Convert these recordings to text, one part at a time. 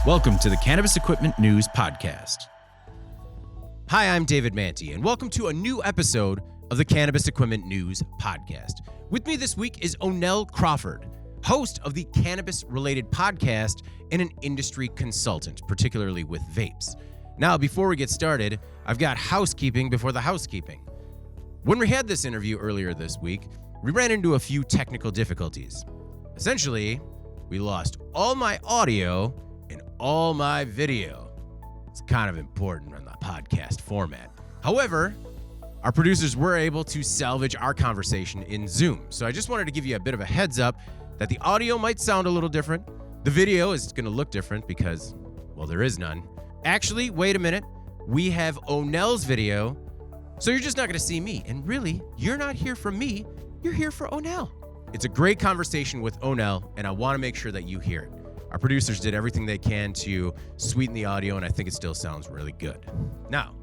Welcome to the Cannabis Equipment News Podcast. Hi, I'm David Manti, and welcome to a new episode of the Cannabis Equipment News Podcast. With me this week is Onell Crawford, host of the Cannabis Related podcast and an industry consultant, particularly with vapes. Now, before we get started, I've got housekeeping before the housekeeping. When we had this interview earlier this week, we ran into a few technical difficulties. Essentially, we lost all my audio and all my video. It's kind of important in the podcast format. However, our producers were able to salvage our conversation in Zoom. So I just wanted to give you a bit of a heads up that the audio might sound a little different. The video is going to look different because, well, there is none. Actually, wait a minute. We have Onell's video, so you're just not going to see me. And really, you're not here for me. You're here for Onell. It's a great conversation with Onell, and I want to make sure that you hear it. Our producers did everything they can to sweeten the audio, and I think it still sounds really good. Now,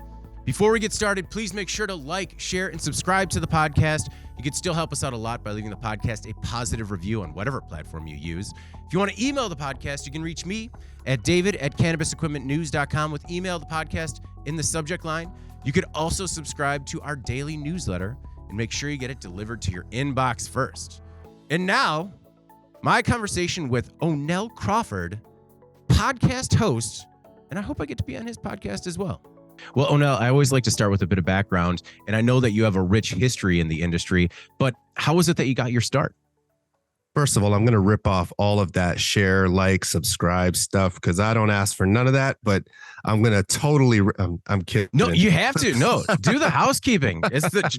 before we get started, please make sure to like, share, and subscribe to the podcast. You can still help us out a lot by leaving the podcast a positive review on whatever platform you use. If you want to email the podcast, you can reach me at david@cannabisequipmentnews.com with email the podcast in the subject line. You could also subscribe to our daily newsletter and make sure you get it delivered to your inbox first. And now, my conversation with Onell Crawford, podcast host, and I hope I get to be on his podcast as well. Well, Onell, I always like to start with a bit of background, and I know that you have a rich history in the industry, but how was it that you got your start? First of all, I'm going to rip off all of that share, like, subscribe stuff because I don't ask for none of that, but I'm going to totally, I'm kidding. No, you have to. No, do the housekeeping. It's Let's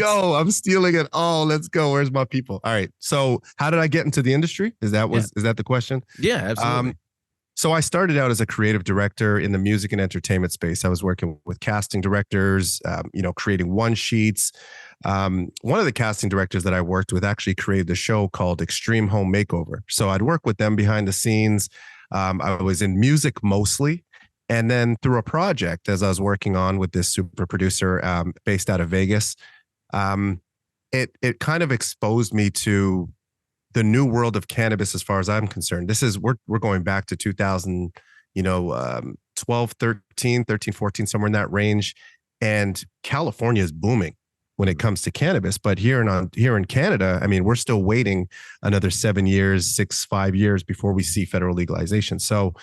go. I'm stealing it all. Let's go. Where's my people? All right. So how did I get into the industry? Is that the question? Yeah, absolutely. So I started out as a creative director in the music and entertainment space. I was working with casting directors, creating one sheets. One of the casting directors that I worked with actually created a show called Extreme Home Makeover. So I'd work with them behind the scenes. I was in music mostly. And then through a project, as I was working on with this super producer based out of Vegas, it kind of exposed me to the new world of cannabis as far as I'm concerned. We're going back to 2000, 12, 13, 14, somewhere in that range. And California is booming when it comes to cannabis. But here in Canada, I mean, we're still waiting another 5 years before we see federal legalization. So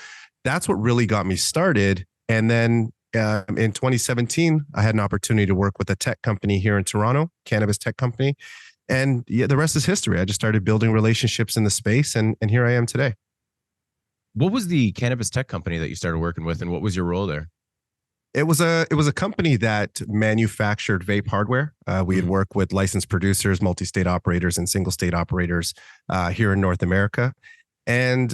that's what really got me started. And then in 2017, I had an opportunity to work with a tech company here in Toronto, cannabis tech company. And yeah, the rest is history. I just started building relationships in the space, and here I am today. What was the cannabis tech company that you started working with, and what was your role there? It was a company that manufactured vape hardware. We had worked with licensed producers, multi-state operators, and single state operators here in North America. And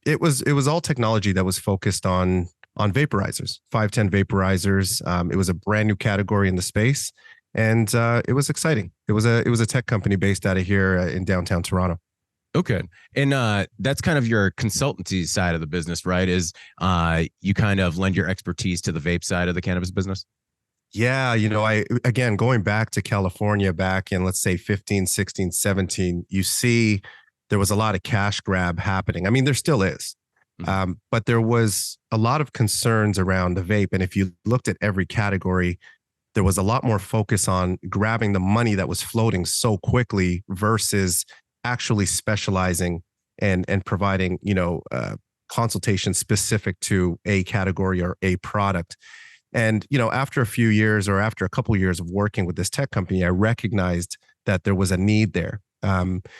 it was all technology that was focused on vaporizers, 510 vaporizers. It was a brand new category in the space. And it was exciting. It was a tech company based out of here in downtown Toronto. Okay. And that's kind of your consultancy side of the business, right? Is you kind of lend your expertise to the vape side of the cannabis business? Yeah. Again, going back to California back in, let's say 15, 16, 17, you see there was a lot of cash grab happening. I mean, there still is. But there was a lot of concerns around the vape. And if you looked at every category, there was a lot more focus on grabbing the money that was floating so quickly versus actually specializing and providing, consultation specific to a category or a product. And, after a few years or after a couple of years of working with this tech company, I recognized that there was a need there,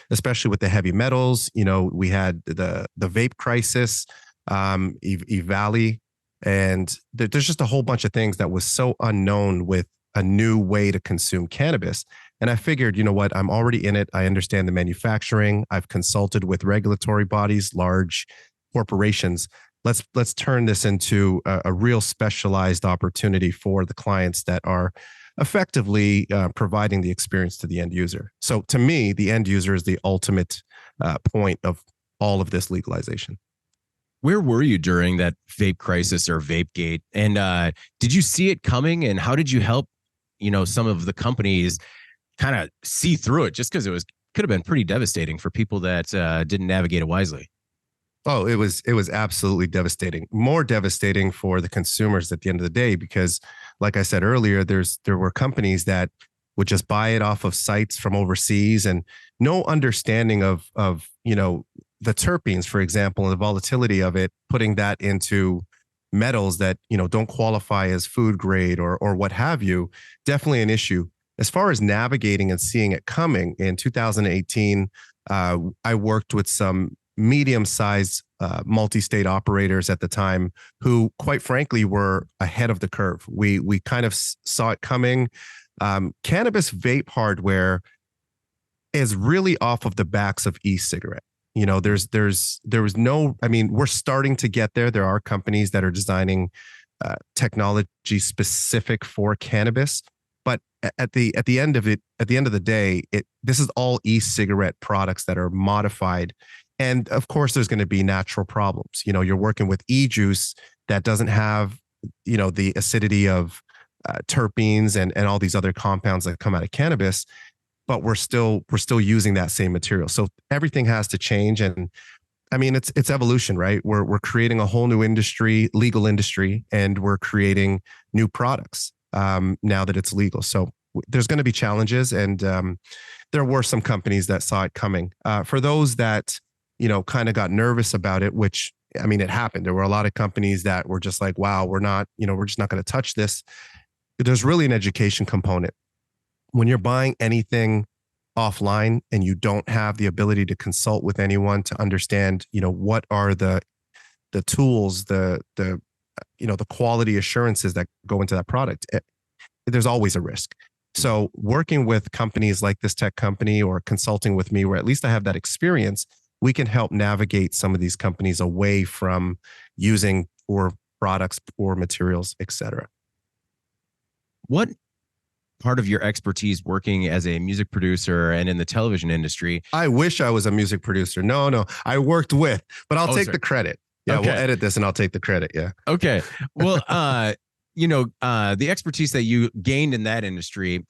especially with the heavy metals. We had the vape crisis, Valley. And there's just a whole bunch of things that was so unknown with a new way to consume cannabis. And I figured, you know what, I'm already in it. I understand the manufacturing. I've consulted with regulatory bodies, large corporations. Let's turn this into a real specialized opportunity for the clients that are effectively providing the experience to the end user. So to me, the end user is the ultimate point of all of this legalization. Where were you during that vape crisis or vape gate? And did you see it coming? And how did you help, some of the companies kind of see through it? Just because could have been pretty devastating for people that didn't navigate it wisely. Oh, it was absolutely devastating. More devastating for the consumers at the end of the day, because like I said earlier, there were companies that would just buy it off of sites from overseas and no understanding of the terpenes, for example, and the volatility of it, putting that into metals that don't qualify as food grade or what have you. Definitely an issue. As far as navigating and seeing it coming in 2018, I worked with some medium-sized multi-state operators at the time who, quite frankly, were ahead of the curve. We kind of saw it coming. Cannabis vape hardware is really off of the backs of e-cigarette. There was no. I mean, we're starting to get there. There are companies that are designing technology specific for cannabis, but at the end of it, at the end of the day, this is all e-cigarette products that are modified. And of course, there's going to be natural problems. You're working with e-juice that doesn't have, the acidity of terpenes and all these other compounds that come out of cannabis, but we're still using that same material. So everything has to change. And I mean, it's evolution, right? We're creating a whole new industry, legal industry, and we're creating new products now that it's legal. So there's going to be challenges, and there were some companies that saw it coming. For those that kind of got nervous about it, which, I mean, it happened. There were a lot of companies that were just like, wow, we're just not going to touch this. There's really an education component. When you're buying anything offline and you don't have the ability to consult with anyone to understand, what are the tools, the quality assurances that go into that product, there's always a risk. So working with companies like this tech company or consulting with me, where at least I have that experience, we can help navigate some of these companies away from using poor products, poor materials, et cetera. What part of your expertise working as a music producer and in the television industry? I wish I was a music producer. No, I worked with, but I'll take the credit. Yeah, okay. We'll edit this and I'll take the credit. Yeah. Okay. Well, the expertise that you gained in that industry,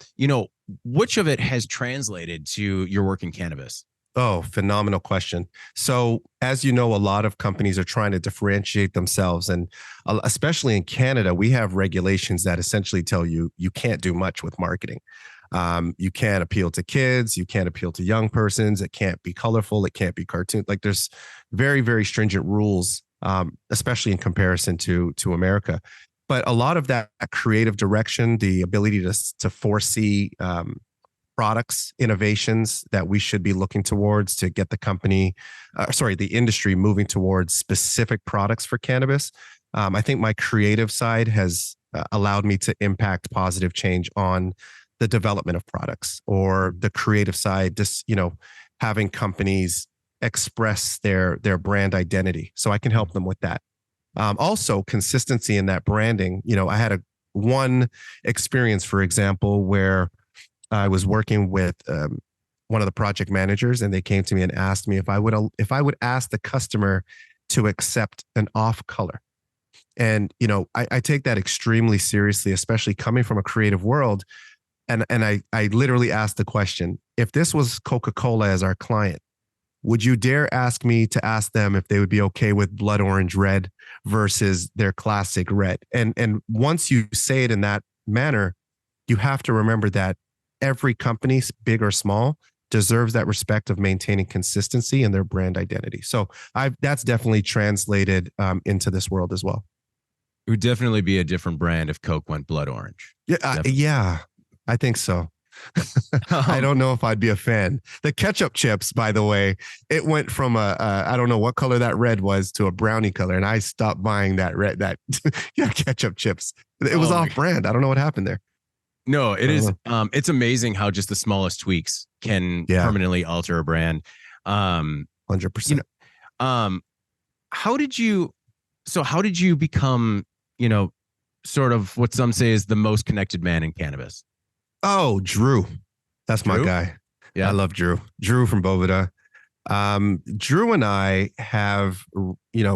which of it has translated to your work in cannabis? Oh, phenomenal question. So, as you know, a lot of companies are trying to differentiate themselves. And especially in Canada, we have regulations that essentially tell you can't do much with marketing. You can't appeal to kids. You can't appeal to young persons. It can't be colorful. It can't be cartoon. Like, there's very, very stringent rules, especially in comparison to America. But a lot of that creative direction, the ability to foresee products, innovations that we should be looking towards to get the industry moving towards specific products for cannabis. I think my creative side has allowed me to impact positive change on the development of products, or the creative side, just, having companies express their brand identity. So I can help them with that. Also consistency in that branding. I had one experience, for example, where I was working with one of the project managers, and they came to me and asked me if I would ask the customer to accept an off color. And I take that extremely seriously, especially coming from a creative world. And I literally asked the question: if this was Coca-Cola as our client, would you dare ask me to ask them if they would be okay with blood orange red versus their classic red? And once you say it in that manner, you have to remember that every company, big or small, deserves that respect of maintaining consistency in their brand identity. So that's definitely translated into this world as well. It would definitely be a different brand if Coke went blood orange. Yeah, I think so. I don't know if I'd be a fan. The ketchup chips, by the way, it went from I don't know what color that red was to a brownie color, and I stopped buying that ketchup chips. It was off brand. I don't know what happened there. No, it is. It's amazing how just the smallest tweaks can permanently alter a brand. 100%. How did you become, sort of what some say is the most connected man in cannabis? Oh, Drew. That's my guy. Yeah. I love Drew. Drew from Boveda. Drew and I have,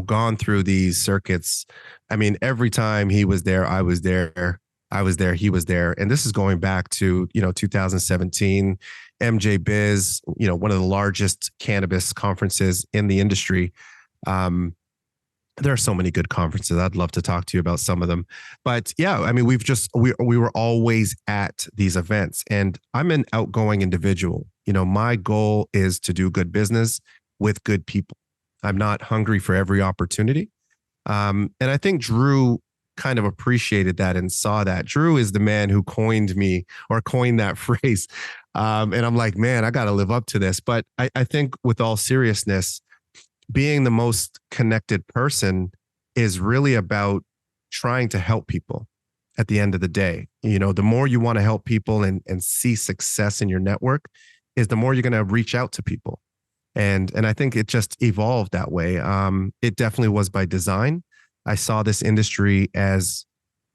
gone through these circuits. I mean, every time he was there, I was there. I was there, he was there. And this is going back to, 2017, MJ Biz, one of the largest cannabis conferences in the industry. There are so many good conferences. I'd love to talk to you about some of them. But yeah, I mean, we were always at these events, and I'm an outgoing individual. My goal is to do good business with good people. I'm not hungry for every opportunity. And I think Drew kind of appreciated that and saw that. Drew is the man who coined that phrase. And I'm like, man, I got to live up to this. But I think with all seriousness, being the most connected person is really about trying to help people at the end of the day. The more you want to help people and see success in your network is the more you're going to reach out to people. And I think it just evolved that way. It definitely was by design. I saw this industry as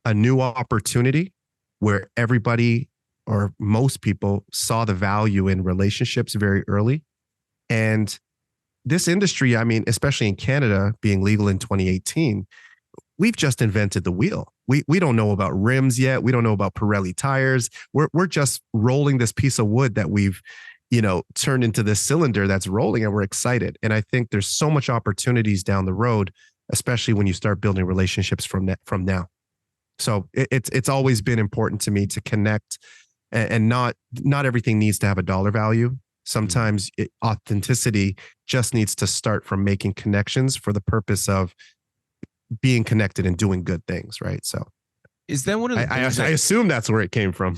a new opportunity where everybody or most people saw the value in relationships very early. And this industry, I mean, especially in Canada, being legal in 2018, we've just invented the wheel. We don't know about rims yet. We don't know about Pirelli tires. We're just rolling this piece of wood that we've, turned into this cylinder that's rolling, and we're excited. And I think there's so much opportunities down the road, especially when you start building relationships from now. So it's always been important to me to connect, and not everything needs to have a dollar value. Sometimes authenticity just needs to start from making connections for the purpose of being connected and doing good things, right? So is that one of the things I assume that's where it came from.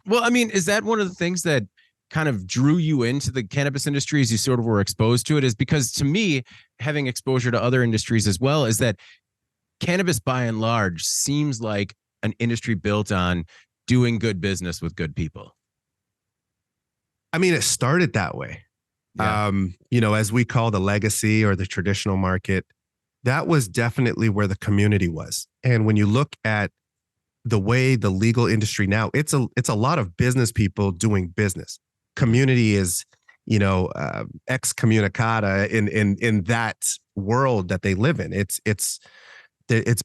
Well, I mean, is that one of the things that kind of drew you into the cannabis industry as you sort of were exposed to it? Is because to me, having exposure to other industries as well, is that cannabis by and large seems like an industry built on doing good business with good people. I mean, it started that way. Yeah. As we call the legacy or the traditional market, that was definitely where the community was. And when you look at the way the legal industry now, it's a lot of business people doing business. Community is, excommunicata in that world that they live in. It's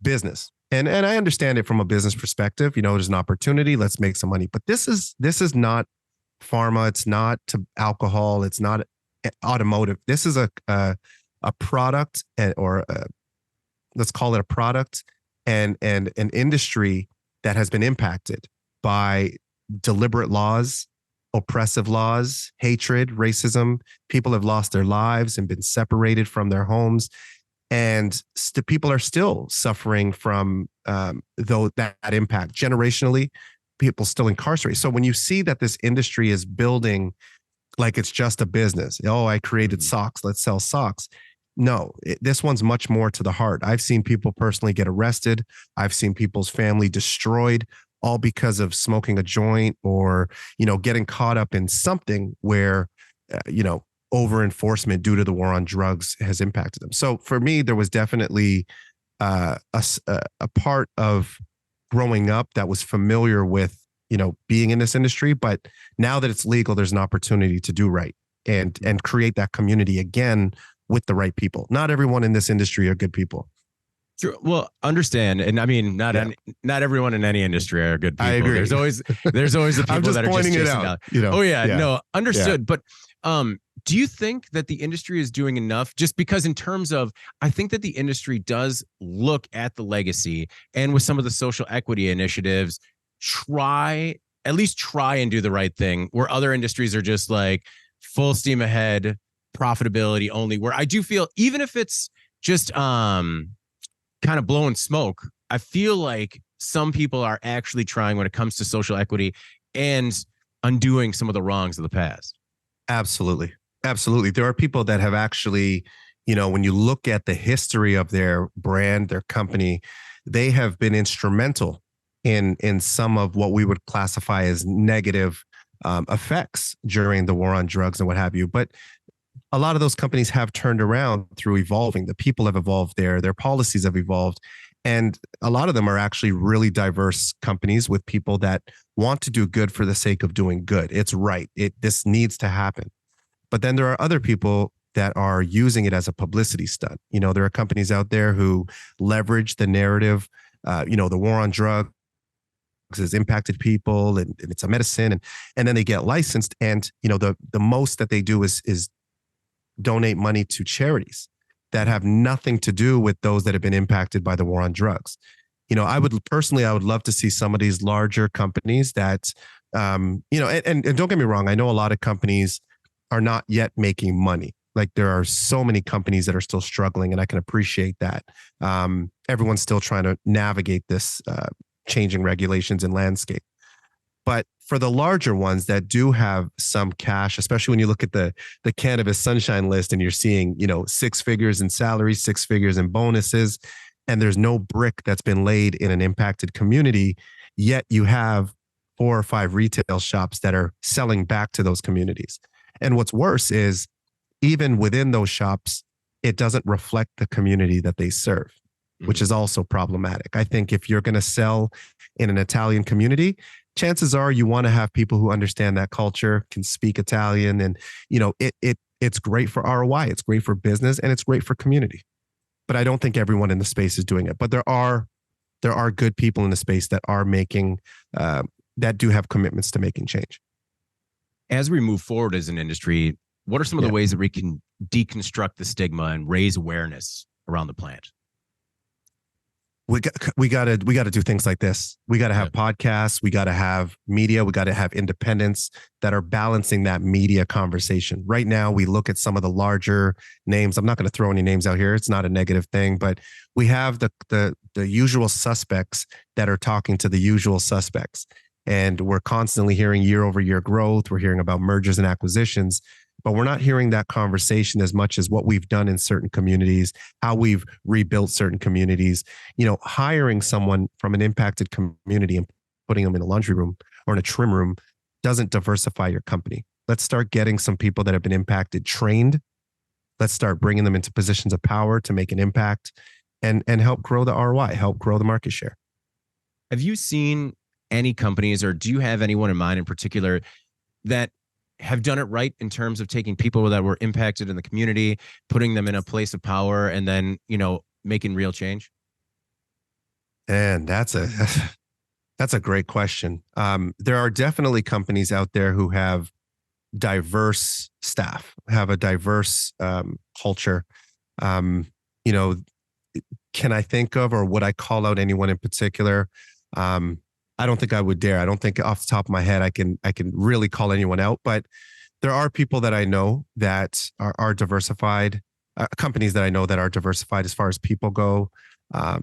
business. And I understand it from a business perspective. There's an opportunity, let's make some money. But this is not pharma, it's not to alcohol, it's not automotive. This is a product, let's call it a product and an industry that has been impacted by deliberate laws, oppressive laws, hatred, racism. People have lost their lives and been separated from their homes. And people are still suffering from that impact. Generationally, people still incarcerated. So when you see that this industry is building like it's just a business, I created socks, let's sell socks. No, this one's much more to the heart. I've seen people personally get arrested. I've seen people's family destroyed, all because of smoking a joint or, getting caught up in something where, over enforcement due to the war on drugs has impacted them. So for me, there was definitely a part of growing up that was familiar with, being in this industry. But now that it's legal, there's an opportunity to do right and create that community again with the right people. Not everyone in this industry are good people. Sure. Well, understand, and I mean, not everyone in any industry are good people. I agree. There's always the people that are just chasing down. Oh yeah, no, understood. Yeah. But do you think that the industry is doing enough? Just because in terms of, I think that the industry does look at the legacy and with some of the social equity initiatives, try and do the right thing, where other industries are just like full steam ahead, profitability only. Where I do feel, even if it's just kind of blowing smoke, I feel like some people are actually trying when it comes to social equity and undoing some of the wrongs of the past. Absolutely. There are people that have actually, when you look at the history of their brand, their company, they have been instrumental in some of what we would classify as negative effects during the war on drugs and what have you. But a lot of those companies have turned around through evolving. The people have evolved, their policies have evolved. And a lot of them are actually really diverse companies with people that want to do good for the sake of doing good. It's right. This needs to happen. But then there are other people that are using it as a publicity stunt. There are companies out there who leverage the narrative. The war on drugs has impacted people and it's a medicine. And then they get licensed. And, the most that they do is donate money to charities. that have nothing to do with those that have been impacted by the war on drugs. I would love to see some of these larger companies that, and don't get me wrong, I know a lot of companies are not yet making money. Like there are so many companies that are still struggling, and I can appreciate that. Everyone's still trying to navigate this changing regulations and landscape. But for the larger ones that do have some cash, especially when you look at the cannabis sunshine list and you're seeing, 6 figures in salaries, 6 figures in bonuses, and there's no brick that's been laid in an impacted community, yet you have 4 or 5 retail shops that are selling back to those communities. And what's worse is even within those shops, it doesn't reflect the community that they serve, which is also problematic. I think if you're going to sell in an Italian community, chances are you want to have people who understand that culture, can speak Italian, and it's great for ROI, it's great for business, and it's great for community. But I don't think everyone in the space is doing it. But there are good people in the space that are making that do have commitments to making change. As we move forward as an industry, what are some of the ways that we can deconstruct the stigma and raise awareness around the plant? We got to do things like this. We got to have podcasts. We got to have media. We got to have independents that are balancing that media conversation. Right now, we look at some of the larger names. I'm not going to throw any names out here. It's not a negative thing, but we have the usual suspects that are talking to the usual suspects. And we're constantly hearing year over year growth. We're hearing about mergers and acquisitions, but we're not hearing that conversation as much as what we've done in certain communities, how we've rebuilt certain communities. Hiring someone from an impacted community and putting them in a laundry room or in a trim room doesn't diversify your company. Let's start getting some people that have been impacted trained. Let's start bringing them into positions of power to make an impact and help grow the ROI, help grow the market share. Have you seen any companies, or do you have anyone in mind in particular that have done it right in terms of taking people that were impacted in the community, putting them in a place of power, and then, making real change? And that's a great question. There are definitely companies out there who have diverse staff, have a diverse culture. Can I think of, or would I call out anyone in particular? I don't think I would dare. I don't think off the top of my head I can really call anyone out, but there are people that I know that are diversified, companies that I know that are diversified as far as people go. I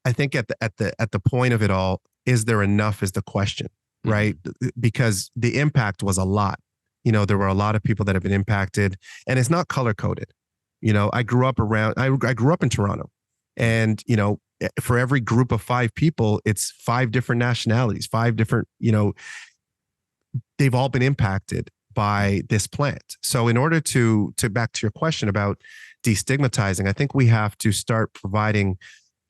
think at the point of it all, is there enough is the question, right? Because the impact was a lot. There were a lot of people that have been impacted, and it's not color coded. I grew up in Toronto, and, for every group of 5 people, it's 5 different nationalities, 5 different, they've all been impacted by this plant. So in order to back to your question about destigmatizing, I think we have to start providing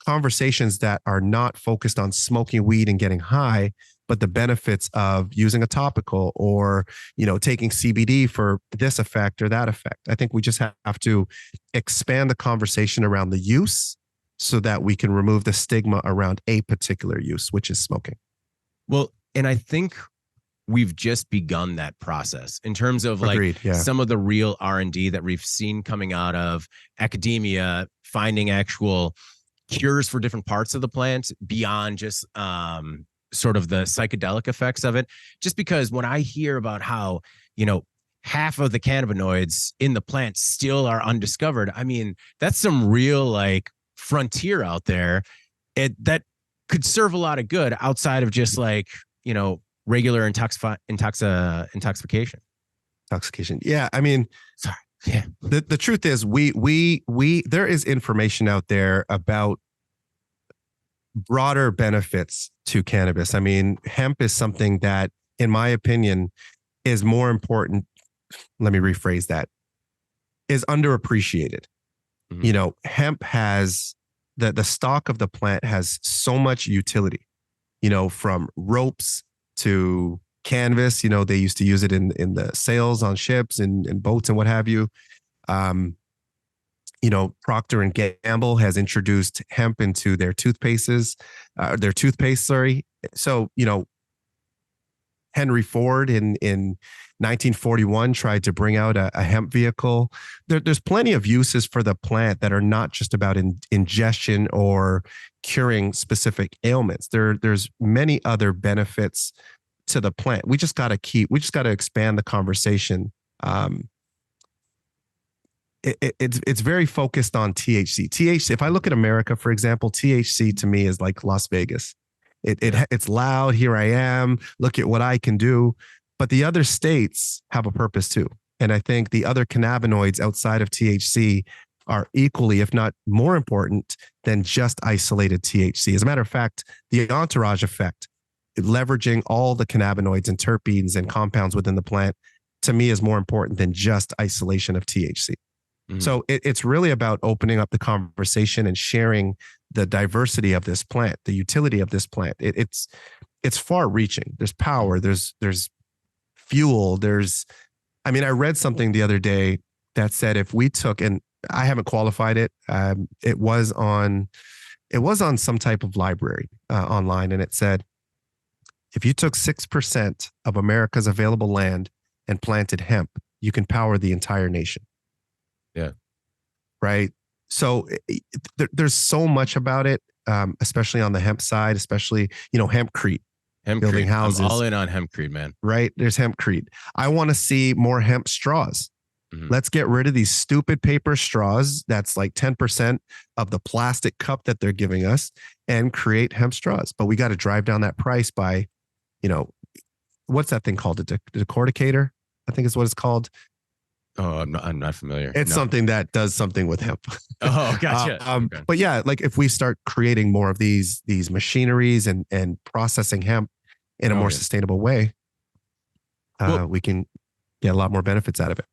conversations that are not focused on smoking weed and getting high, but the benefits of using a topical or, taking CBD for this effect or that effect. I think we just have to expand the conversation around the use so that we can remove the stigma around a particular use, which is smoking. Well, and I think we've just begun that process in terms of some of the real R&D that we've seen coming out of academia, finding actual cures for different parts of the plant beyond just sort of the psychedelic effects of it. Just because when I hear about how, half of the cannabinoids in the plant still are undiscovered, I mean, that's some real frontier out there that could serve a lot of good outside of just regular intoxication. Yeah. I mean, sorry. Yeah. The truth is there is information out there about broader benefits to cannabis. I mean, hemp is something that, in my opinion, is more important. Let me rephrase that, is underappreciated. Hemp has the stock of the plant has so much utility, from ropes to canvas. They used to use it in the sails on ships and boats and what have you. Procter and Gamble has introduced hemp into their toothpaste. So, Henry Ford in 1941 tried to bring out a hemp vehicle. There's plenty of uses for the plant that are not just about ingestion or curing specific ailments. There's many other benefits to the plant. We just got to expand the conversation. It's very focused on THC. THC. If I look at America, for example, THC to me is like Las Vegas. It's loud. Here I am. Look at what I can do. But the other states have a purpose too. And I think the other cannabinoids outside of THC are equally, if not more important than just isolated THC. As a matter of fact, the entourage effect, leveraging all the cannabinoids and terpenes and compounds within the plant, to me is more important than just isolation of THC. Mm-hmm. So it's really about opening up the conversation and sharing the diversity of this plant, the utility of this plant. It's far reaching. There's power, there's fuel, I read something the other day that said if we took, and I haven't qualified it, it was on some type of library online, and it said, if you took 6% of America's available land and planted hemp, you can power the entire nation. Yeah. Right. So there's so much about it, especially on the hemp side, especially, hempcrete. Building houses. I'm all in on hempcrete, man. Right. There's hempcrete. I want to see more hemp straws. Mm-hmm. Let's get rid of these stupid paper straws. That's like 10% of the plastic cup that they're giving us, and create hemp straws. But we got to drive down that price by, what's that thing called? The decorticator, I think is what it's called. Oh, I'm not familiar. It's something that does something with hemp. Oh, gotcha. Okay. But yeah, like if we start creating more of these machineries and processing hemp in a more sustainable way, we can get a lot more benefits out of it.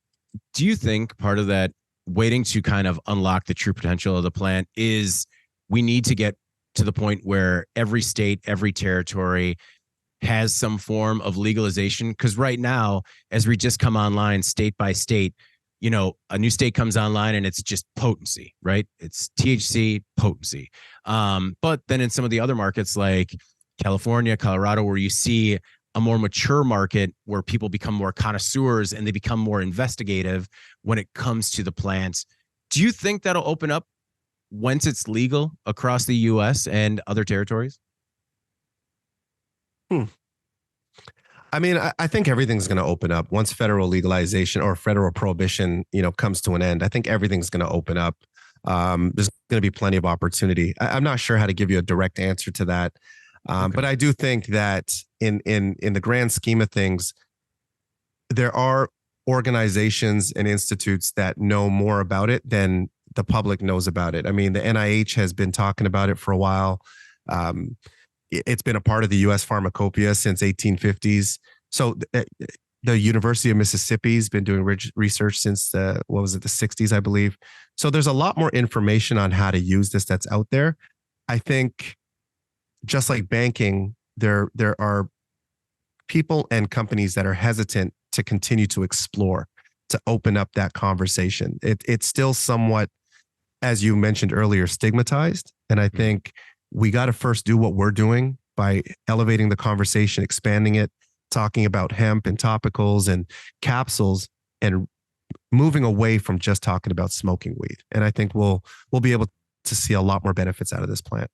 Do you think part of that waiting to kind of unlock the true potential of the plant is we need to get to the point where every state, every territory has some form of legalization? Because right now, as we just come online state by state, a new state comes online and it's just potency, right? It's THC potency. But then in some of the other markets like California, Colorado, where you see a more mature market where people become more connoisseurs and they become more investigative when it comes to the plants, do you think that'll open up once it's legal across the US and other territories? I think everything's going to open up once federal legalization or federal prohibition, comes to an end. I think everything's going to open up. There's going to be plenty of opportunity. I'm not sure how to give you a direct answer to that. But I do think that in the grand scheme of things, there are organizations and institutes that know more about it than the public knows about it. The NIH has been talking about it for a while. It's been a part of the U.S. pharmacopoeia since 1850s. So the University of Mississippi has been doing research since the 60s, I believe. So there's a lot more information on how to use this that's out there. I think just like banking, there are people and companies that are hesitant to continue to explore, to open up that conversation. It's still somewhat, as you mentioned earlier, stigmatized. And I think we got to first do what we're doing by elevating the conversation, expanding it, talking about hemp and topicals and capsules, and moving away from just talking about smoking weed. And I think we'll be able to see a lot more benefits out of this plant.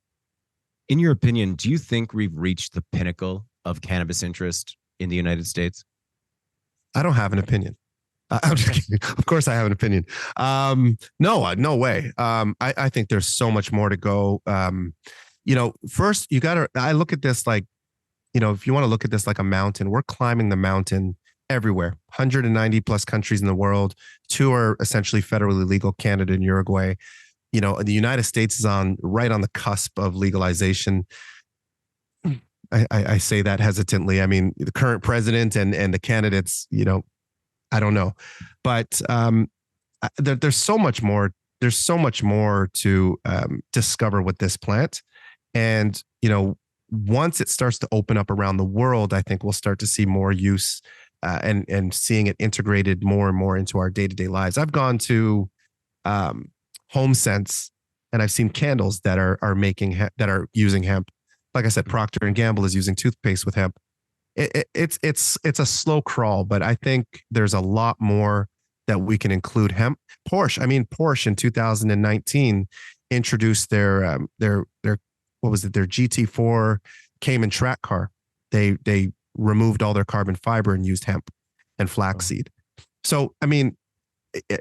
In your opinion, do you think we've reached the pinnacle of cannabis interest in the United States? I don't have an opinion. I'm just kidding. Of course I have an opinion. No way. I think there's so much more to go. First I look at this like, if you want to look at this like a mountain, we're climbing the mountain everywhere. 190 plus countries in the world. 2 are essentially federally legal, Canada and Uruguay. The United States is right on the cusp of legalization. I say that hesitantly. The current president and the candidates, I don't know, but there's so much more. There's so much more to discover with this plant. And, once it starts to open up around the world, I think we'll start to see more use and seeing it integrated more and more into our day-to-day lives. I've gone to HomeSense and I've seen candles that are using hemp. Like I said, Procter and Gamble is using toothpaste with hemp. It's a slow crawl, but I think there's a lot more that we can include. Porsche in 2019 introduced their what was it, their GT4 Cayman track car. They removed all their carbon fiber and used hemp and flaxseed. So I mean,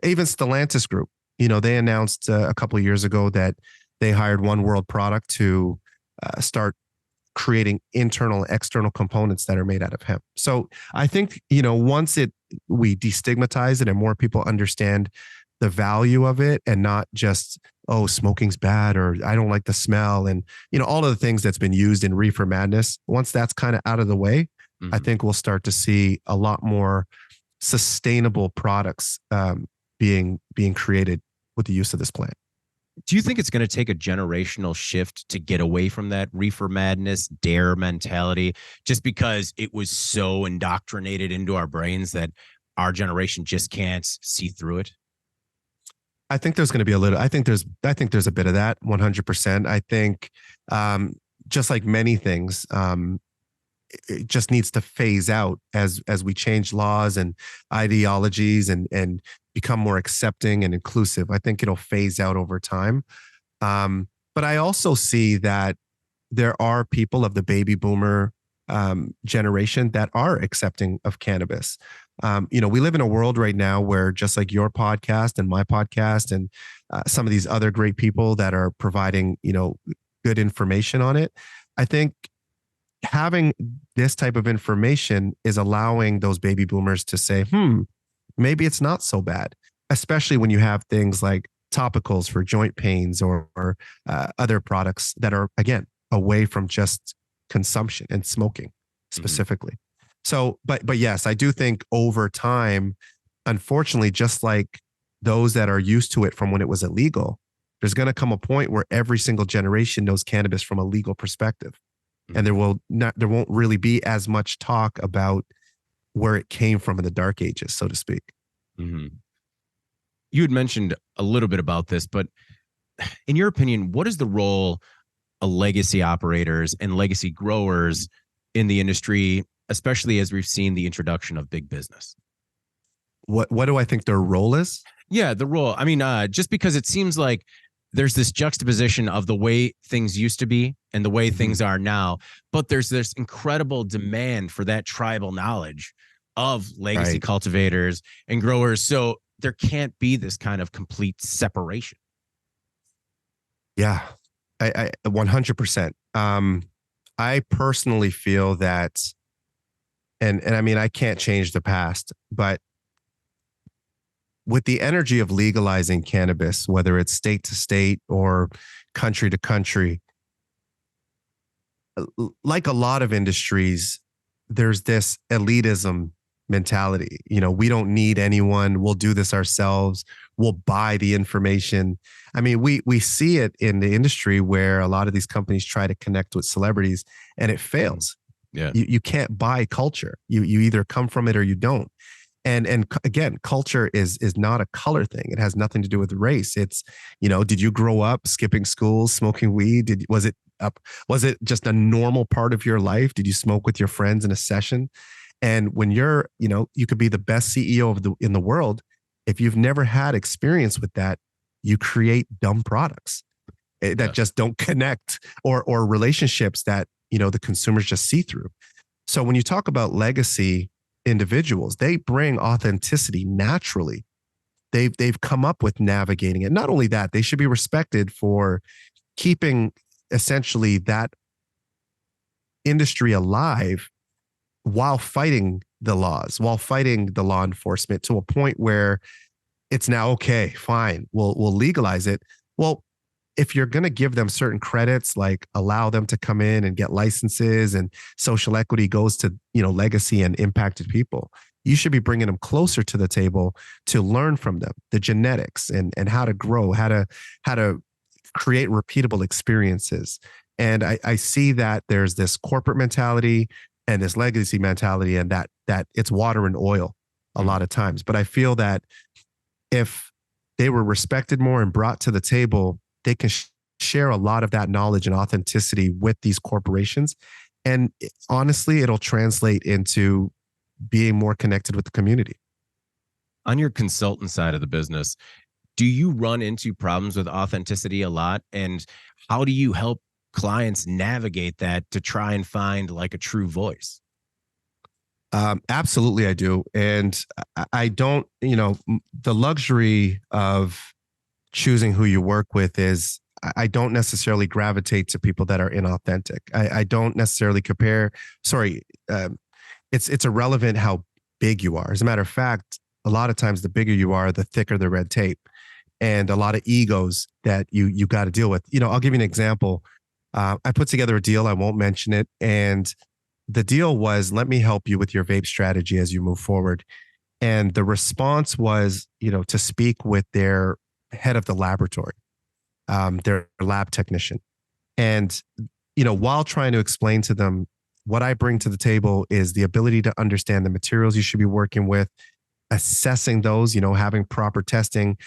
even Stellantis Group, they announced a couple of years ago that they hired One World Product to start creating internal, external components that are made out of hemp. So I think, once we destigmatize it and more people understand the value of it and not just, oh, smoking's bad or I don't like the smell and, all of the things that's been used in reefer madness. Once that's kind of out of the way, I think we'll start to see a lot more sustainable products being created with the use of this plant. Do you think it's going to take a generational shift to get away from that reefer madness, dare mentality, just because it was so indoctrinated into our brains that our generation just can't see through it? I think there's going to be I think there's a bit of that, 100%. I think just like many things, it just needs to phase out as we change laws and ideologies and become more accepting and inclusive. I think it'll phase out over time. But I also see that there are people of the baby boomer generation that are accepting of cannabis. We live in a world right now where, just like your podcast and my podcast and some of these other great people that are providing, good information on it, I think having this type of information is allowing those baby boomers to say, maybe it's not so bad, especially when you have things like topicals for joint pains or other products that are, again, away from just consumption and smoking specifically. So, but yes, I do think over time, unfortunately, just like those that are used to it from when it was illegal, there's going to come a point where every single generation knows cannabis from a legal perspective. And there won't really be as much talk about where it came from in the dark ages, so to speak. You had mentioned a little bit about this, but in your opinion, what is the role of legacy operators and legacy growers in the industry, especially as we've seen the introduction of big business? What do I think their role is? Yeah, the role. I mean, just because it seems like there's this juxtaposition of the way things used to be and the way things are now, but there's this incredible demand for that tribal knowledge of legacy cultivators and growers. So there can't be this kind of complete separation. Yeah, I 100%. I personally feel that, and I mean, I can't change the past, but with the energy of legalizing cannabis, whether it's state to state or country to country, like a lot of industries, there's this elitism mentality. We don't need anyone. We'll do this ourselves. We'll buy the information. I mean, we see it in the industry where a lot of these companies try to connect with celebrities and it fails. Yeah. You can't buy culture. You either come from it or you don't. And again, culture is not a color thing. It has nothing to do with race. It's, did you grow up skipping school, smoking weed? Was it just a normal part of your life? Did you smoke with your friends in a session? And when you're, you could be the best CEO in the world. If you've never had experience with that, you create dumb products that just don't connect or relationships that, the consumers just see through. So when you talk about legacy individuals, they bring authenticity naturally. They've come up with navigating it. Not only that, they should be respected for keeping essentially that industry alive while fighting the laws, while fighting the law enforcement to a point where it's now okay, fine, we'll legalize it. Well, if you're going to give them certain credits, like allow them to come in and get licenses and social equity goes to, legacy and impacted people, you should be bringing them closer to the table to learn from them, the genetics and how to grow, how to create repeatable experiences. And I see that there's this corporate mentality and this legacy mentality, and that it's water and oil a lot of times. But I feel that if they were respected more and brought to the table, they can share a lot of that knowledge and authenticity with these corporations And honestly, it'll translate into being more connected with the community. On your consultant side of the business, do you run into problems with authenticity a lot? And how do you help clients navigate that to try and find like a true voice? Absolutely, I do. And I don't, the luxury of choosing who you work with is I don't necessarily gravitate to people that are inauthentic. I don't necessarily compare. Sorry, it's irrelevant how big you are. As a matter of fact, a lot of times the bigger you are, the thicker the red tape, and a lot of egos that you got to deal with. I'll give you an example. I put together a deal. I won't mention it, and the deal was, let me help you with your vape strategy as you move forward. And the response was, to speak with their head of the laboratory, their lab technician. And, while trying to explain to them what I bring to the table is the ability to understand the materials you should be working with, assessing those, having proper testing,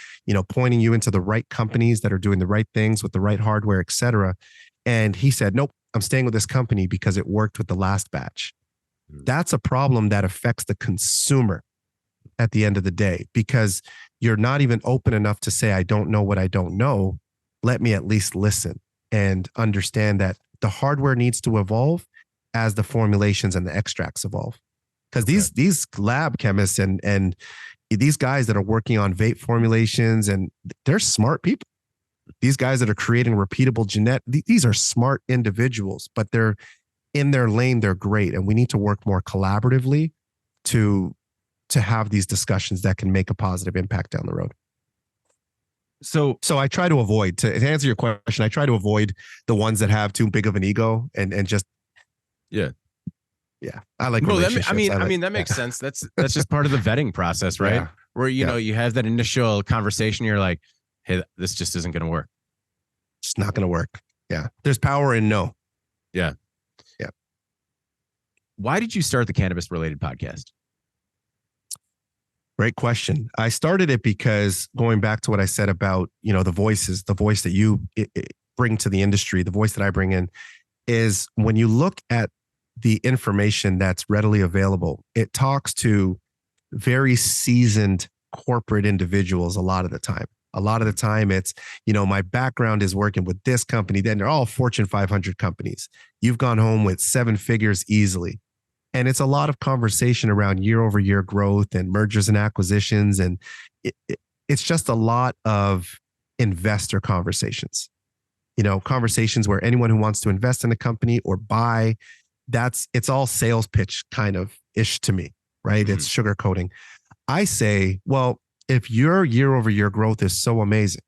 pointing you into the right companies that are doing the right things with the right hardware, et cetera. And he said, nope, I'm staying with this company because it worked with the last batch. That's a problem that affects the consumer at the end of the day, because you're not even open enough to say, I don't know what I don't know. Let me at least listen and understand that the hardware needs to evolve as the formulations and the extracts evolve. Because these lab chemists and these guys that are working on vape formulations, and they're smart people. These guys that are creating repeatable these are smart individuals, but they're in their lane. They're great. And we need to work more collaboratively to have these discussions that can make a positive impact down the road. So I try to avoid, to answer your question, I try to avoid the ones that have too big of an ego and just, yeah. I like relationships. That makes sense. That's just part of the vetting process, right? Yeah. Where, you have that initial conversation. You're like, hey, this just isn't going to work. It's not going to work. Yeah. There's power in no. Yeah. Yeah. Why did you start the Cannabis Related podcast? Great question. I started it because, going back to what I said about, the voice that you bring to the industry, the voice that I bring in, is when you look at the information that's readily available, it talks to very seasoned corporate individuals a lot of the time. A lot of the time it's, my background is working with this company. Then they're all Fortune 500 companies. You've gone home with 7 figures easily. And it's a lot of conversation around year over year growth and mergers and acquisitions. And it's just a lot of investor conversations, conversations where anyone who wants to invest in a company or buy, it's all sales pitch kind of ish to me, right? Mm-hmm. It's sugarcoating. I say, well, if your year over year growth is so amazing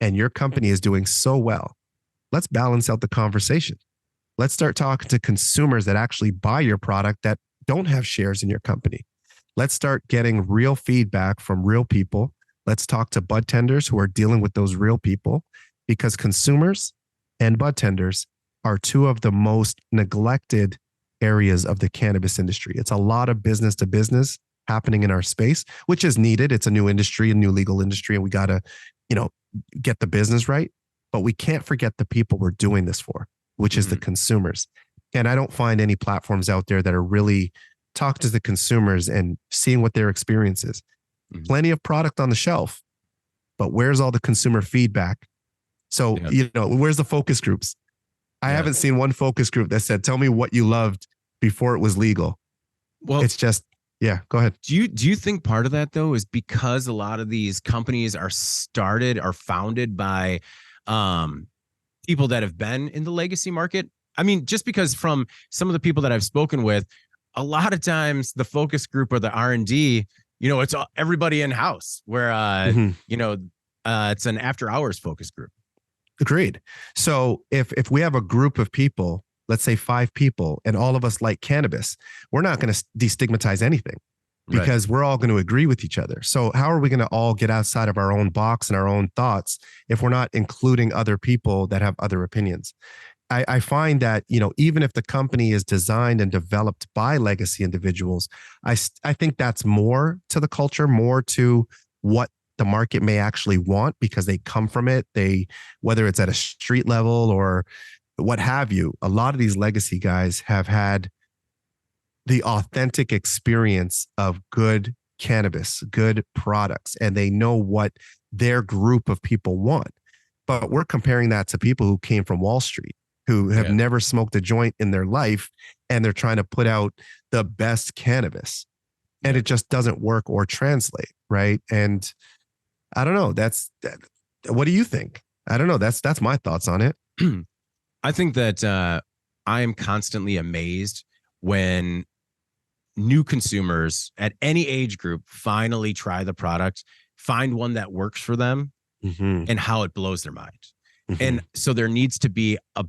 and your company is doing so well, let's balance out the conversation. Let's start talking to consumers that actually buy your product that don't have shares in your company. Let's start getting real feedback from real people. Let's talk to bud tenders who are dealing with those real people, because consumers and bud tenders are two of the most neglected areas of the cannabis industry. It's a lot of business to business happening in our space, which is needed. It's a new industry, a new legal industry, and we got to, get the business right. But we can't forget the people we're doing this for, which is the consumers. And I don't find any platforms out there that are really talking to the consumers and seeing what their experience is. Plenty of product on the shelf, but where's all the consumer feedback? So, where's the focus groups? I haven't seen one focus group that said, tell me what you loved before it was legal. Well, it's just, go ahead. Do you think part of that, though, is because a lot of these companies are founded by people that have been in the legacy market? I mean, just because from some of the people that I've spoken with, a lot of times the focus group or the R&D, it's everybody in house where, it's an after hours focus group. Agreed. So if we have a group of people, let's say 5 people, and all of us like cannabis, we're not going to destigmatize anything because we're all going to agree with each other. So how are we going to all get outside of our own box and our own thoughts if we're not including other people that have other opinions? I find that, even if the company is designed and developed by legacy individuals, I think that's more to the culture, more to what the market may actually want, because they come from it. Whether it's at a street level or what have you. A lot of these legacy guys have had the authentic experience of good cannabis, good products, and they know what their group of people want. But we're comparing that to people who came from Wall Street, who have never smoked a joint in their life, and they're trying to put out the best cannabis, and it just doesn't work or translate, right? And I don't know. What do you think? I don't know. That's my thoughts on it. I think that I am constantly amazed when new consumers at any age group finally try the product, find one that works for them, and how it blows their mind. And so there needs to be a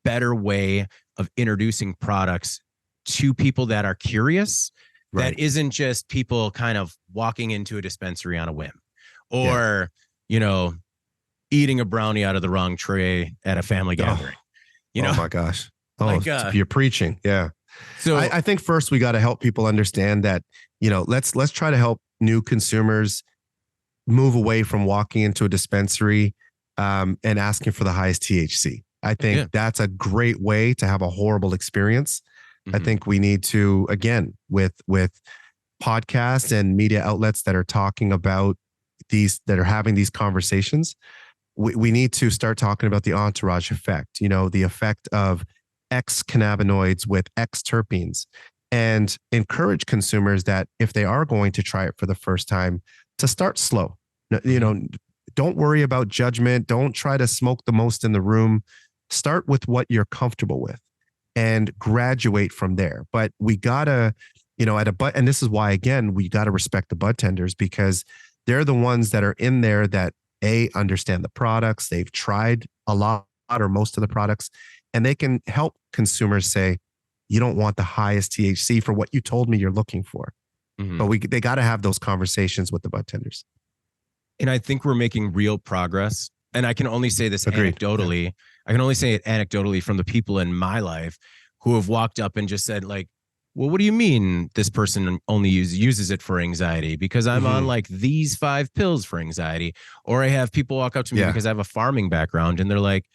better way of introducing products to people that are curious, that isn't just people kind of walking into a dispensary on a whim, or, eating a brownie out of the wrong tray at a family gathering. Oh my gosh. Oh, you're preaching. Yeah. So I think first we got to help people understand that, let's try to help new consumers move away from walking into a dispensary and asking for the highest THC. I think that's a great way to have a horrible experience. I think we need to, again, with podcasts and media outlets that are talking about these, that are having these conversations, we need to start talking about the entourage effect, the effect of X cannabinoids with X terpenes, and encourage consumers that if they are going to try it for the first time, to start slow. Don't worry about judgment. Don't try to smoke the most in the room. Start with what you're comfortable with and graduate from there. But we gotta, and this is why, again, we gotta respect the bud tenders, because they're the ones that are in there that understand the products. They've tried a lot or most of the products, and they can help consumers say, you don't want the highest THC for what you told me you're looking for. But they got to have those conversations with the bud tenders. And I think we're making real progress. And I can only say this anecdotally. Yeah. I can only say it anecdotally from the people in my life who have walked up and just said, like, well, what do you mean this person only uses it for anxiety? Because I'm on like these 5 pills for anxiety. Or I have people walk up to me because I have a farming background, and they're like,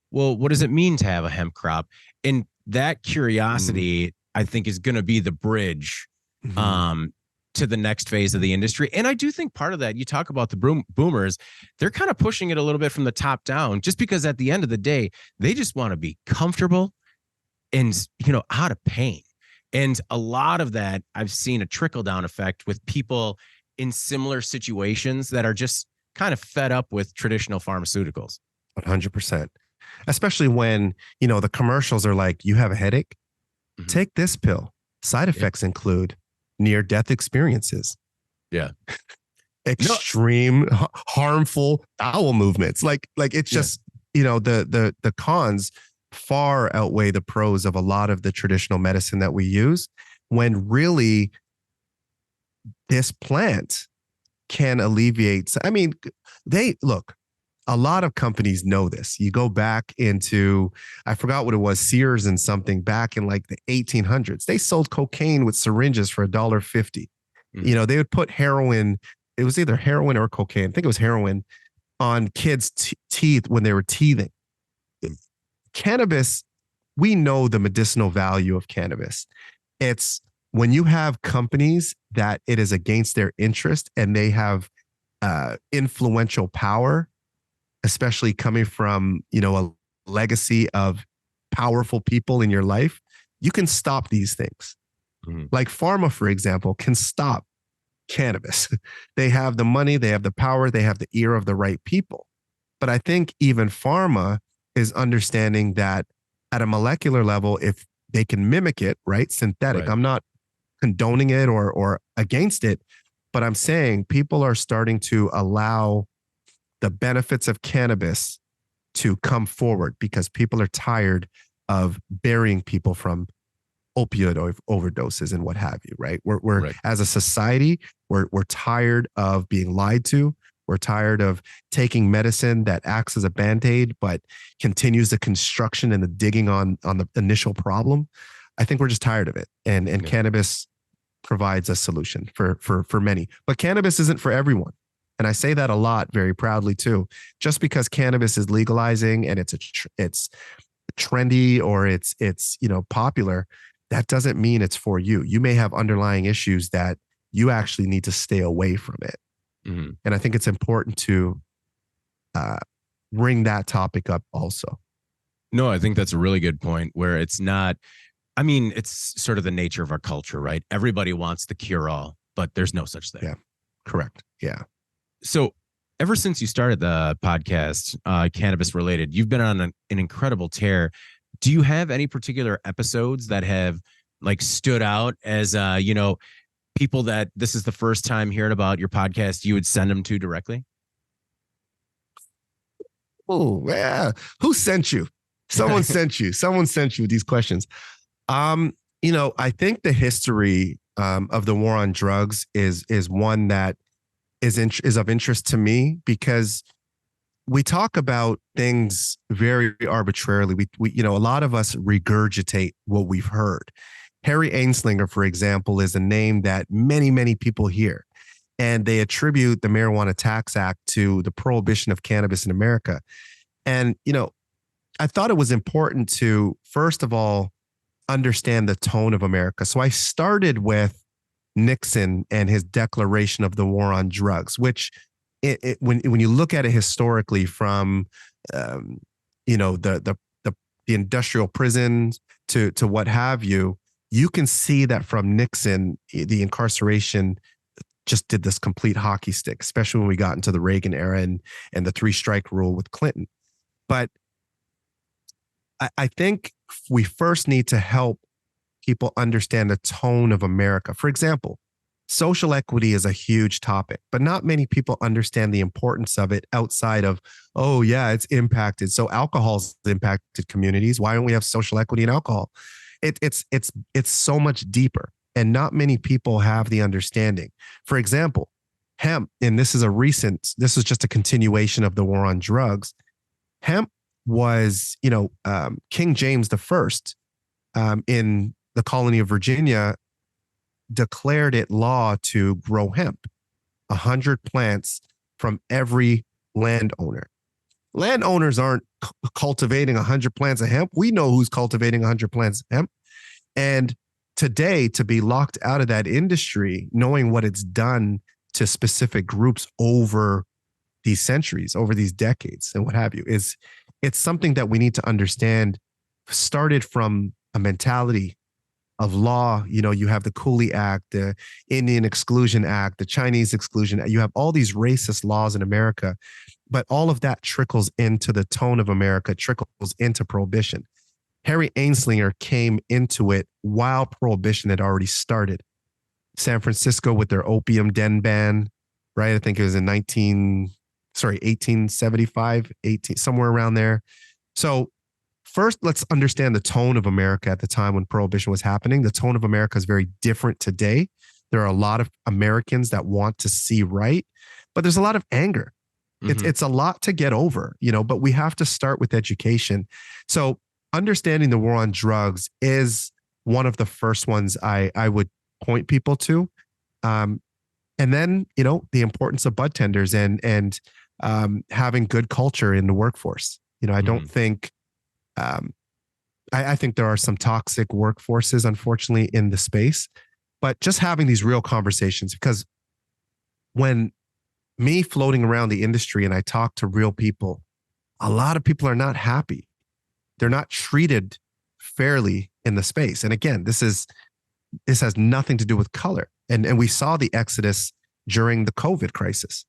well, what does it mean to have a hemp crop? And that curiosity, I think, is going to be the bridge to the next phase of the industry. And I do think part of that, you talk about the boomers, they're kind of pushing it a little bit from the top down, just because at the end of the day, they just want to be comfortable and, out of pain. And a lot of that, I've seen a trickle down effect with people in similar situations that are just kind of fed up with traditional pharmaceuticals. 100%. Especially when, the commercials are like, you have a headache, take this pill. Side effects include near-death experiences. Yeah. Extreme harmful bowel movements. Like it's just, the cons far outweigh the pros of a lot of the traditional medicine that we use, when really this plant can alleviate. I mean, a lot of companies know this. You go back into, I forgot what it was, Sears and something back in like the 1800s. They sold cocaine with syringes for $1.50. They would put heroin. It was either heroin or cocaine. I think it was heroin on kids' teeth when they were teething. Cannabis, we know the medicinal value of cannabis. It's when you have companies that it is against their interest and they have influential power, especially coming from, a legacy of powerful people in your life, you can stop these things. Like pharma, for example, can stop cannabis. They have the money, they have the power, they have the ear of the right people. But I think even pharma is understanding that at a molecular level, if they can mimic it, right? Synthetic. Right. I'm not condoning it or against it, but I'm saying people are starting to allow the benefits of cannabis to come forward because people are tired of burying people from opioid overdoses and what have you, right? We're as a society, we're tired of being lied to. We're tired of taking medicine that acts as a Band-Aid, but continues the construction and the digging on the initial problem. I think we're just tired of it. And cannabis provides a solution for many. But cannabis isn't for everyone. And I say that a lot very proudly too. Just because cannabis is legalizing and it's trendy or it's popular, that doesn't mean it's for you. You may have underlying issues that you actually need to stay away from it. Mm-hmm. And I think it's important to bring that topic up also. No, I think that's a really good point where it's not, I mean, it's sort of the nature of our culture, right? Everybody wants the cure all, but there's no such thing. Yeah, correct. Yeah. So, ever since you started the podcast, Cannabis Related, you've been on an incredible tear. Do you have any particular episodes that have like stood out as, people that this is the first time hearing about your podcast, you would send them to directly? Oh, yeah. Who sent you? Someone sent you. Someone sent you these questions. I think the history of the war on drugs is one that is of interest to me because we talk about things very arbitrarily. We a lot of us regurgitate what we've heard. Harry Anslinger, for example, is a name that many people hear, and they attribute the Marijuana Tax Act to the prohibition of cannabis in America. And I thought it was important to first of all understand the tone of America. So I started with Nixon and his declaration of the war on drugs, which when you look at it historically from the industrial prisons to what have you, you can see that from Nixon, the incarceration just did this complete hockey stick, especially when we got into the Reagan era and the 3-strike rule with Clinton. But I think we first need to help people understand the tone of America. For example, social equity is a huge topic, but not many people understand the importance of it outside of, oh yeah, it's impacted. So alcohol's impacted communities. Why don't we have social equity in alcohol? It's so much deeper, and not many people have the understanding. For example, hemp, and this is just a continuation of the war on drugs. Hemp was, King James I in the colony of Virginia declared it law to grow hemp, 100 plants from every landowner. Landowners aren't cultivating 100 plants of hemp. We know who's cultivating 100 plants of hemp. And today, to be locked out of that industry, knowing what it's done to specific groups over these centuries, over these decades, and what have you, it's something that we need to understand. Started from a mentality of law. You have the Cooley Act, the Indian Exclusion Act, the Chinese Exclusion Act. You have all these racist laws in America, but all of that trickles into the tone of America, trickles into prohibition. Harry Anslinger came into it while prohibition had already started. San Francisco with their opium den ban, right? I think it was in 1875, somewhere around there. So first, let's understand the tone of America at the time when prohibition was happening. The tone of America is very different today. There are a lot of Americans that want to see right, but there's a lot of anger. Mm-hmm. It's a lot to get over, but we have to start with education. So understanding the war on drugs is one of the first ones I would point people to. And then, the importance of bud tenders and having good culture in the workforce. I don't think, I think there are some toxic workforces, unfortunately, in the space, but just having these real conversations, because when me floating around the industry and I talk to real people, a lot of people are not happy. They're not treated fairly in the space. And again, this has nothing to do with color. And we saw the exodus during the COVID crisis.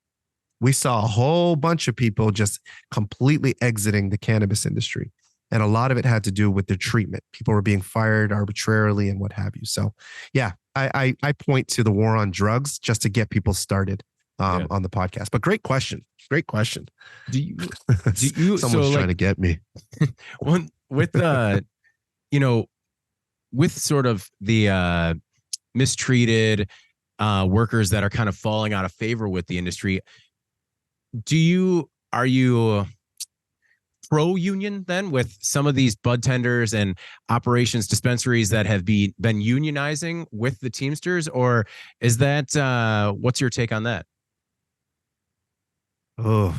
We saw a whole bunch of people just completely exiting the cannabis industry. And a lot of it had to do with their treatment. People were being fired arbitrarily and what have you. So yeah, I point to the war on drugs just to get people started on the podcast. But great question. Great question. Do you Someone's trying to get me. with with sort of the mistreated workers that are kind of falling out of favor with the industry, are you pro-union then with some of these bud tenders and operations dispensaries that have been unionizing with the Teamsters, or is that what's your take on that? Oh,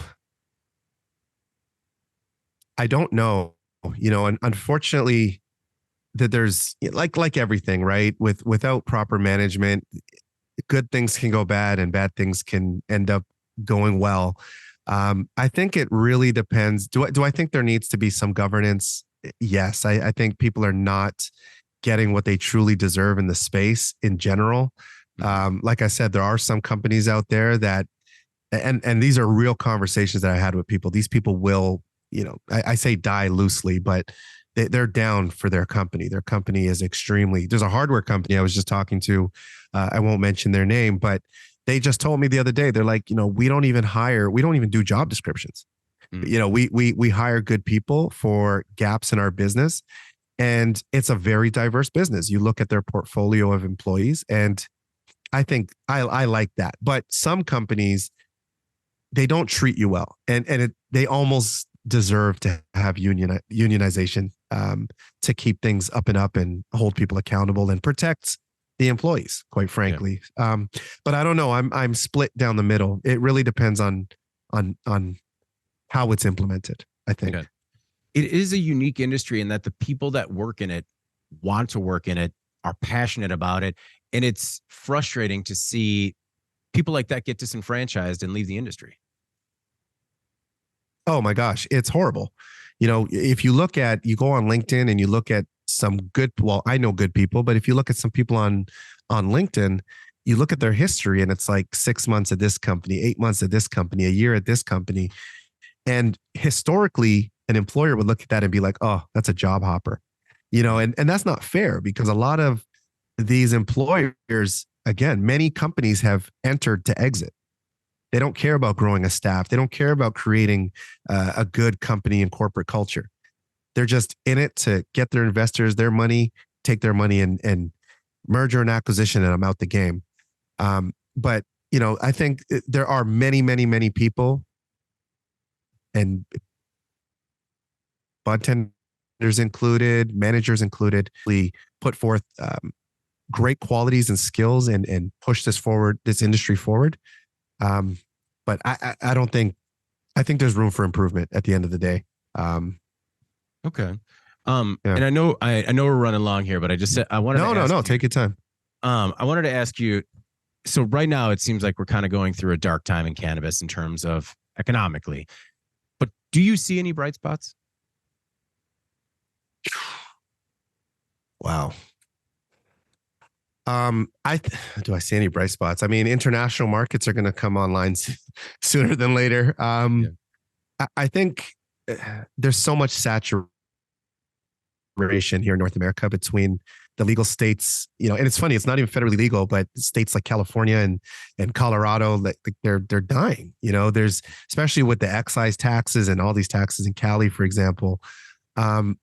I don't know. And unfortunately, that there's like everything, right? Without proper management, good things can go bad and bad things can end up going well. I think it really depends. Do I think there needs to be some governance? Yes, I think people are not getting what they truly deserve in the space in general. Like I said, there are some companies out there that, and these are real conversations that I had with people. These people will, I say die loosely, but they're down for their company. Their company is extremely, there's a hardware company I was just talking to. I won't mention their name, but they just told me the other day, they're like, we don't even do job descriptions. We hire good people for gaps in our business. And it's a very diverse business. You look at their portfolio of employees, and I think I like that. But some companies, they don't treat you well, and they almost deserve to have unionization to keep things up and hold people accountable and protect the employees, quite frankly. Yeah. But I don't know. I'm split down the middle. It really depends on how it's implemented, I think. Okay. It is a unique industry in that the people that work in it want to work in it, are passionate about it. And it's frustrating to see people like that get disenfranchised and leave the industry. Oh my gosh, it's horrible. If you go on LinkedIn and you look at I know good people, but if you look at some people on LinkedIn, you look at their history and it's like 6 months at this company, 8 months at this company, a year at this company. And historically, an employer would look at that and be like, oh, that's a job hopper, and that's not fair, because a lot of these employers, again, many companies have entered to exit. They don't care about growing a staff. They don't care about creating a good company and corporate culture. They're just in it to get their investors their money, take their money and merger and acquisition, and I'm out the game. But I think there are many, many, many people, and bartenders included, managers included, we put forth great qualities and skills and push this industry forward. But I don't think, I think there's room for improvement at the end of the day. Okay. Yeah. And I know we're running long here, but I wanted to ask you, take your time. I wanted to ask you, so right now it seems like we're kind of going through a dark time in cannabis in terms of economically, but do you see any bright spots? Wow. Do I see any bright spots? I mean, international markets are going to come online sooner than later. I think there's so much saturation here in North America between the legal states, and it's funny, it's not even federally legal, but states like California and Colorado, like they're dying. There's, especially with the excise taxes and all these taxes in Cali, for example. I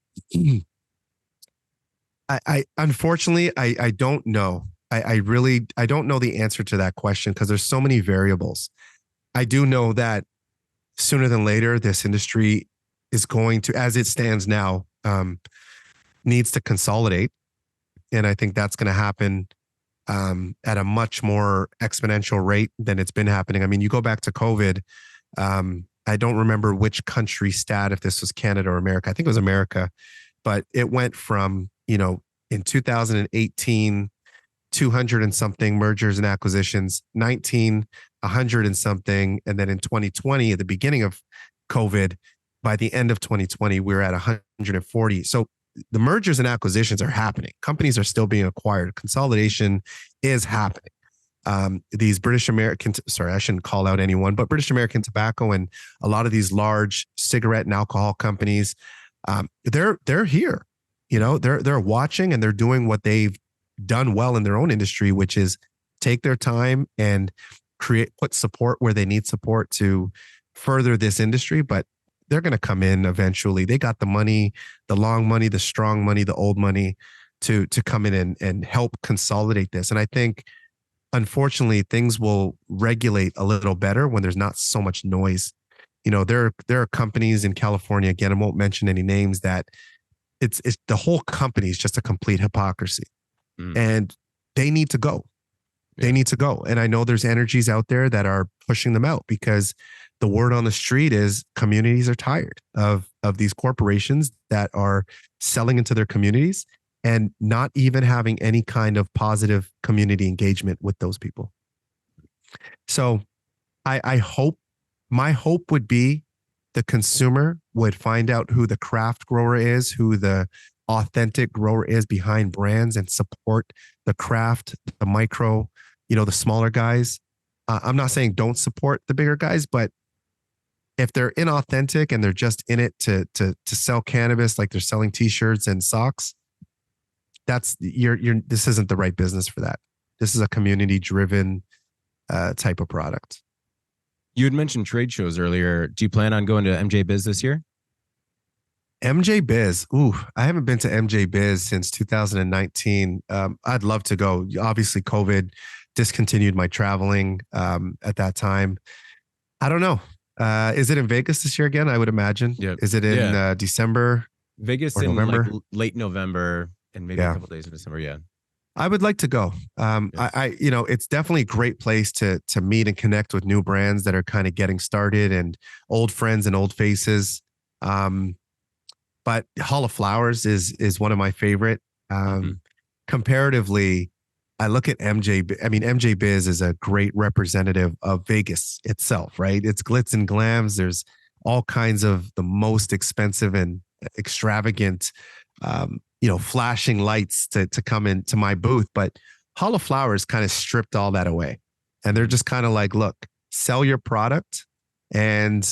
unfortunately, I don't know. I don't know the answer to that question, because there's so many variables. I do know that sooner than later, this industry is going to, as it stands now, needs to consolidate. And I think that's going to happen at a much more exponential rate than it's been happening. I mean, you go back to COVID. I don't remember which country stat, if this was Canada or America. I think it was America, but it went from, in 2018, 200 and something mergers and acquisitions, 100 and something. And then in 2020, at the beginning of COVID, by the end of 2020, we were at 140. So the mergers and acquisitions are happening. Companies are still being acquired. Consolidation is happening. These British American, sorry, I shouldn't call out anyone, but British American Tobacco and a lot of these large cigarette and alcohol companies, they're here. They're watching, and they're doing what they've done well in their own industry, which is take their time and put support where they need support to further this industry. But they're going to come in eventually. They got the money, the long money, the strong money, the old money to come in and help consolidate this. And I think, unfortunately, things will regulate a little better when there's not so much noise. There are companies in California, again, I won't mention any names, that it's the whole company is just a complete hypocrisy, and they need to go. They need to go. And I know there's energies out there that are pushing them out, because the word on the street is communities are tired of of these corporations that are selling into their communities and not even having any kind of positive community engagement with those people. So I hope, my hope would be the consumer would find out who the craft grower is, who the authentic grower is behind brands, and support the craft, the micro, the smaller guys. I'm not saying don't support the bigger guys, but if they're inauthentic and they're just in it to sell cannabis, like they're selling t-shirts and socks, this isn't the right business for that. This is a community driven type of product. You had mentioned trade shows earlier. Do you plan on going to MJ Biz this year? MJ Biz. Ooh, I haven't been to MJ Biz since 2019. I'd love to go. Obviously, COVID discontinued my traveling at that time. I don't know. Is it in Vegas this year again? I would imagine. Yeah. Is it in December? Vegas or in November? like late November and maybe a couple days in December. Yeah. I would like to go. It's definitely a great place to meet and connect with new brands that are kind of getting started and old friends and old faces. But Hall of Flowers is one of my favorite. Comparatively, I look at MJ. I mean, MJ Biz is a great representative of Vegas itself, right? It's glitz and glams. There's all kinds of the most expensive and extravagant, flashing lights to come into my booth. But Hall of Flowers kind of stripped all that away. And they're just kind of like, look, sell your product and,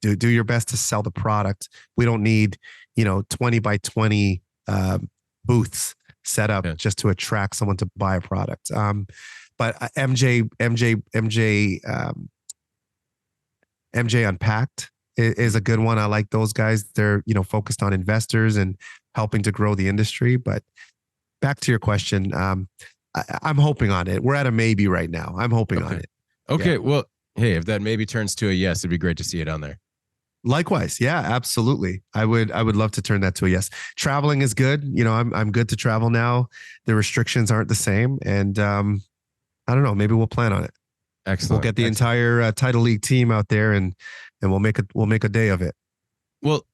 do your best to sell the product. We don't need, 20 by 20 booths set up just to attract someone to buy a product. But MJ Unpacked is a good one. I like those guys. They're, focused on investors and helping to grow the industry. But back to your question, I'm hoping on it. We're at a maybe right now. I'm hoping on it. Okay. Yeah. Well, hey, if that maybe turns to a yes, it'd be great to see it on there. Likewise. Yeah, absolutely. I would love to turn that to a yes. Traveling is good. I'm good to travel now. The restrictions aren't the same. And I don't know, maybe we'll plan on it. Excellent. We'll get the entire Title League team out there and we'll make a day of it. Well,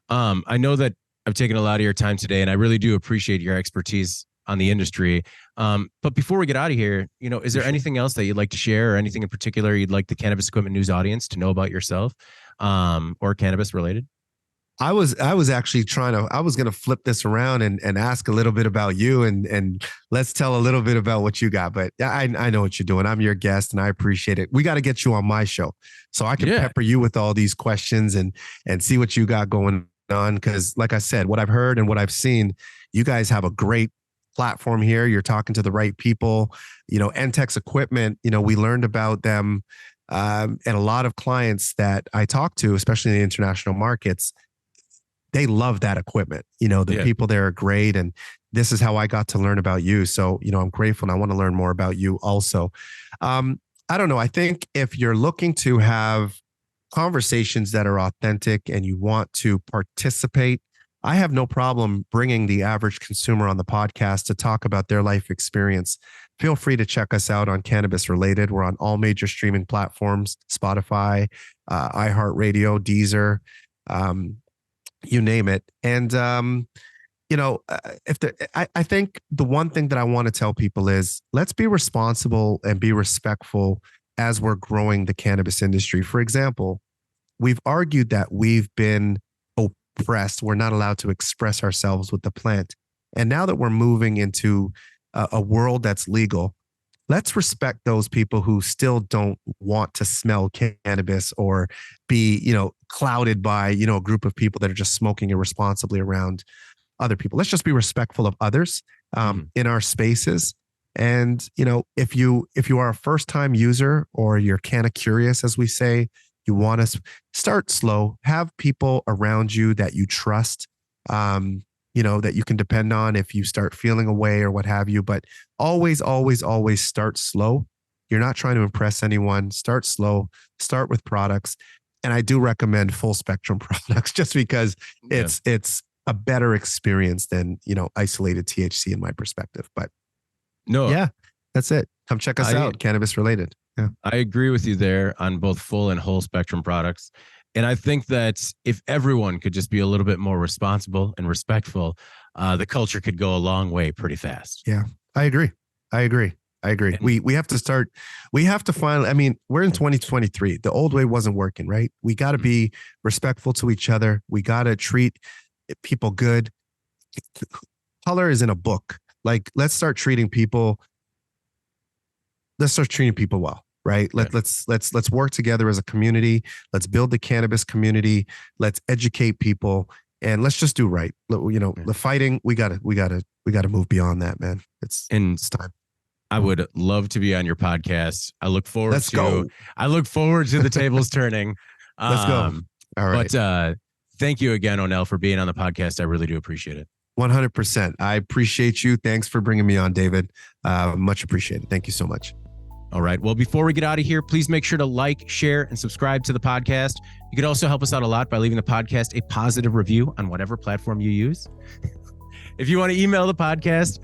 I know that I've taken a lot of your time today and I really do appreciate your expertise on the industry. But before we get out of here, is there anything else that you'd like to share or anything in particular you'd like the Cannabis Equipment News audience to know about yourself or cannabis related? I was actually I was going to flip this around and ask a little bit about you and let's tell a little bit about what you got. But I know what you're doing. I'm your guest and I appreciate it. We got to get you on my show so I can pepper you with all these questions and see what you got going on. Cause like I said, what I've heard and what I've seen, you guys have a great platform here. You're talking to the right people, Entex Equipment, we learned about them. And a lot of clients that I talk to, especially in the international markets, they love that equipment. People there are great. And this is how I got to learn about you. So, I'm grateful and I want to learn more about you also. I don't know. I think if you're looking to have conversations that are authentic and you want to participate, I have no problem bringing the average consumer on the podcast to talk about their life experience. Feel free to check us out on Cannabis Related. We're on all major streaming platforms, Spotify, iHeartRadio, Deezer, you name it. And, I think the one thing that I want to tell people is let's be responsible and be respectful as we're growing the cannabis industry. For example, we've argued that we've been oppressed. We're not allowed to express ourselves with the plant. And now that we're moving into a world that's legal, let's respect those people who still don't want to smell cannabis or be, clouded by, a group of people that are just smoking irresponsibly around other people. Let's just be respectful of others in our spaces. And, if you are a first time user or you're canna-curious, as we say, you want to start slow, have people around you that you trust, that you can depend on if you start feeling away or what have you. But always, always, always start slow. You're not trying to impress anyone. Start slow, start with products. And I do recommend full spectrum products just because it's a better experience than, isolated THC in my perspective. But that's it. Come check us out. Cannabis Related. Yeah. I agree with you there on both full and whole spectrum products. And I think that if everyone could just be a little bit more responsible and respectful, the culture could go a long way pretty fast. Yeah, I agree. And We have to start. We have to finally. I mean, we're in 2023. The old way wasn't working, right? We got to be respectful to each other. We got to treat people good. Color is in a book. Like, let's start treating people. Let's start treating people well, right? Let's work together as a community. Let's build the cannabis community. Let's educate people, and let's just do right. The fighting. We gotta move beyond that, man. It's time. I would love to be on your podcast. I look forward Let's go. I look forward to the tables turning. Let's go. All right. But thank you again, Onell, for being on the podcast. I really do appreciate it. 100%. I appreciate you. Thanks for bringing me on, David. Much appreciated. Thank you so much. All right. Well, before we get out of here, please make sure to like, share, and subscribe to the podcast. You could also help us out a lot by leaving the podcast a positive review on whatever platform you use. If you want to email the podcast,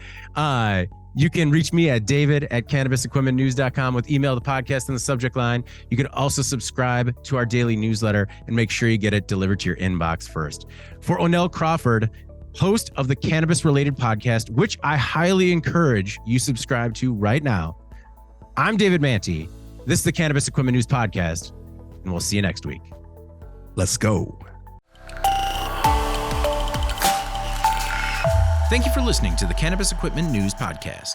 you can reach me at david@cannabisequipmentnews.com with email the podcast in the subject line. You can also subscribe to our daily newsletter and make sure you get it delivered to your inbox first. For Onell Crawford, host of the Cannabis Related podcast, which I highly encourage you subscribe to right now, I'm David Manti. This is the Cannabis Equipment News Podcast, and we'll see you next week. Let's go. Thank you for listening to the Cannabis Equipment News Podcast.